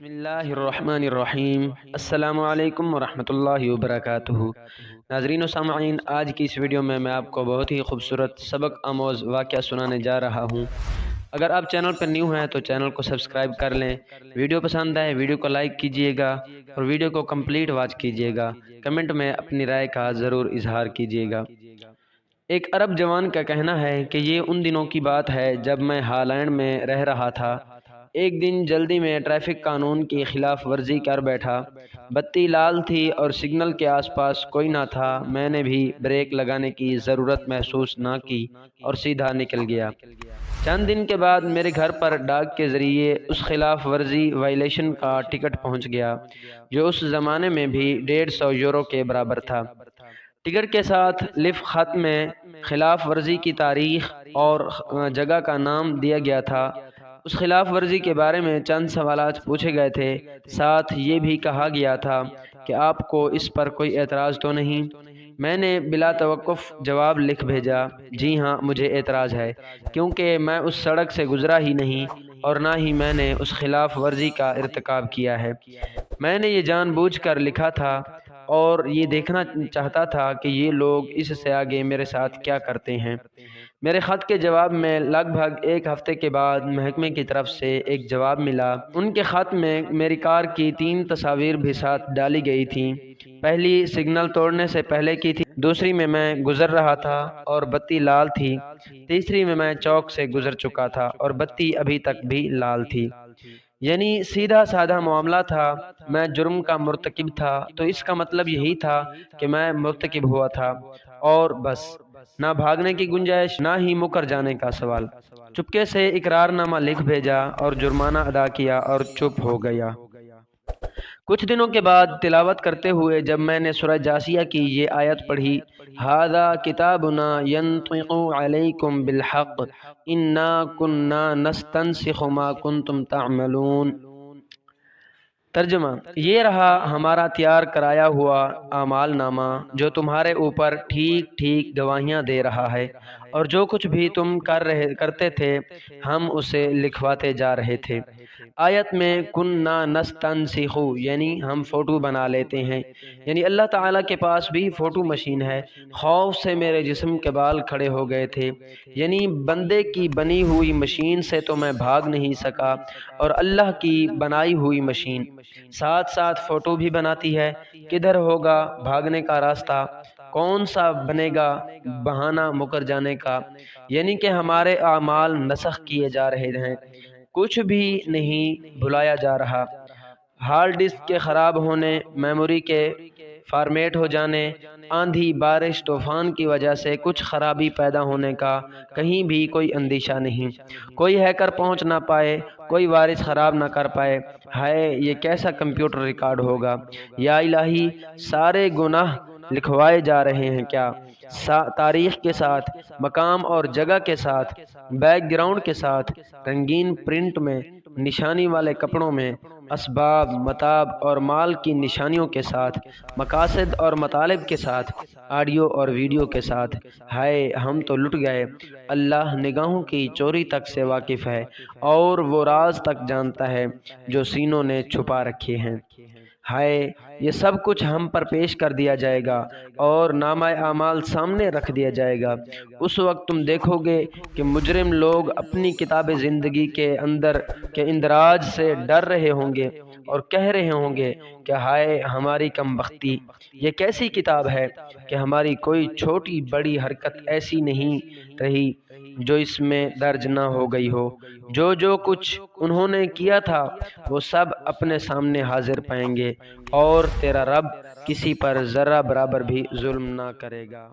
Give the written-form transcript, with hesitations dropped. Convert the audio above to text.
بسم اللہ الرحمن الرحیم۔ السلام علیکم ورحمۃ اللہ وبرکاتہ۔ ناظرین و سامعین، آج کی اس ویڈیو میں آپ کو بہت ہی خوبصورت سبق آموز واقعہ سنانے جا رہا ہوں۔ اگر آپ چینل پر نیو ہیں تو چینل کو سبسکرائب کر لیں۔ ویڈیو پسند آئے ویڈیو کو لائک کیجئے گا اور ویڈیو کو کمپلیٹ واچ کیجئے گا۔ کمنٹ میں اپنی رائے کا ضرور اظہار کیجئے گا۔ ایک عرب جوان کا کہنا ہے کہ یہ ان دنوں کی بات ہے جب میں ہالینڈ میں رہ رہا تھا۔ ایک دن جلدی میں ٹریفک قانون کی خلاف ورزی کر بیٹھا۔ بتی لال تھی اور سگنل کے آس پاس کوئی نہ تھا۔ میں نے بھی بریک لگانے کی ضرورت محسوس نہ کی اور سیدھا نکل گیا۔ چند دن کے بعد میرے گھر پر ڈاک کے ذریعے اس خلاف ورزی وائلیشن کا ٹکٹ پہنچ گیا، جو اس زمانے میں بھی 150 یورو کے برابر تھا۔ ٹکٹ کے ساتھ لفٹ خط میں خلاف ورزی کی تاریخ اور جگہ کا نام دیا گیا تھا۔ اس خلاف ورزی کے بارے میں چند سوالات پوچھے گئے تھے، ساتھ یہ بھی کہا گیا تھا کہ آپ کو اس پر کوئی اعتراض تو نہیں؟ میں نے بلا توقف جواب لکھ بھیجا، جی ہاں مجھے اعتراض ہے، کیونکہ میں اس سڑک سے گزرا ہی نہیں اور نہ ہی میں نے اس خلاف ورزی کا ارتکاب کیا ہے۔ میں نے یہ جان بوجھ کر لکھا تھا اور یہ دیکھنا چاہتا تھا کہ یہ لوگ اس سے آگے میرے ساتھ کیا کرتے ہیں۔ میرے خط کے جواب میں لگ بھگ ایک ہفتے کے بعد محکمے کی طرف سے ایک جواب ملا۔ ان کے خط میں میری کار کی 3 تصاویر بھی ساتھ ڈالی گئی تھیں۔ پہلی سگنل توڑنے سے پہلے کی تھی، دوسری میں گزر رہا تھا اور بتی لال تھی، تیسری میں چوک سے گزر چکا تھا اور بتی ابھی تک بھی لال تھی۔ یعنی سیدھا سادہ معاملہ تھا۔ میں جرم کا مرتکب تھا تو اس کا مطلب یہی تھا کہ میں مرتکب ہوا تھا اور بس، نہ بھاگنے کی گنجائش نہ ہی مکر جانے کا سوال۔ چپکے سے اقرار نامہ لکھ بھیجا اور جرمانہ ادا کیا اور چپ ہو گیا۔ کچھ دنوں کے بعد تلاوت کرتے ہوئے جب میں نے سورہ جاثیہ کی یہ آیت پڑھی، ھذا کتابنا ینطق علیکم بالحق انا کنا نستنسخ ما کنتم تعملون۔ ترجمہ: یہ رہا ہمارا تیار کرایا ہوا اعمال نامہ جو تمہارے اوپر ٹھیک ٹھیک گواہیاں دے رہا ہے، اور جو کچھ بھی تم کرتے تھے ہم اسے لکھواتے جا رہے تھے۔ آیت میں کننا نستنسخ یعنی ہم فوٹو بنا لیتے ہیں، یعنی اللہ تعالیٰ کے پاس بھی فوٹو مشین ہے۔ خوف سے میرے جسم کے بال کھڑے ہو گئے تھے، یعنی بندے کی بنی ہوئی مشین سے تو میں بھاگ نہیں سکا، اور اللہ کی بنائی ہوئی مشین ساتھ ساتھ فوٹو بھی بناتی ہے۔ کدھر ہوگا بھاگنے کا راستہ؟ کون سا بنے گا بہانہ مکر جانے کا؟ یعنی کہ ہمارے اعمال نسخ کیے جا رہے ہیں، کچھ بھی نہیں بھلایا جا رہا۔ ہارڈ ڈسک کے خراب ہونے، میموری کے فارمیٹ ہو جانے، آندھی بارش طوفان کی وجہ سے کچھ خرابی پیدا ہونے کا کہیں بھی کوئی اندیشہ نہیں۔ کوئی ہیکر پہنچ نہ پائے، کوئی وائرس خراب نہ کر پائے۔ ہائے یہ کیسا کمپیوٹر ریکارڈ ہوگا! یا الہی، سارے گناہ لکھوائے جا رہے ہیں کیا؟ تاریخ کے ساتھ، مقام اور جگہ کے ساتھ، بیک گراؤنڈ کے ساتھ، رنگین پرنٹ میں، نشانی والے کپڑوں میں، اسباب، متاع اور مال کی نشانیوں کے ساتھ، مقاصد اور مطالب کے ساتھ، آڈیو اور ویڈیو کے ساتھ۔ ہائے ہم تو لٹ گئے۔ اللہ نگاہوں کی چوری تک سے واقف ہے اور وہ راز تک جانتا ہے جو سینوں نے چھپا رکھے ہیں۔ ہائے یہ سب کچھ ہم پر پیش کر دیا جائے گا اور نامہ اعمال سامنے رکھ دیا جائے گا۔ اس وقت تم دیکھو گے کہ مجرم لوگ اپنی کتاب زندگی کے اندر کے اندراج سے ڈر رہے ہوں گے اور کہہ رہے ہوں گے کہ ہائے ہماری کم بختی، یہ کیسی کتاب ہے کہ ہماری کوئی چھوٹی بڑی حرکت ایسی نہیں رہی جو اس میں درج نہ ہو گئی ہو۔ جو کچھ انہوں نے کیا تھا وہ سب اپنے سامنے حاضر پائیں گے، اور تیرا رب کسی پر ذرہ برابر بھی ظلم نہ کرے گا۔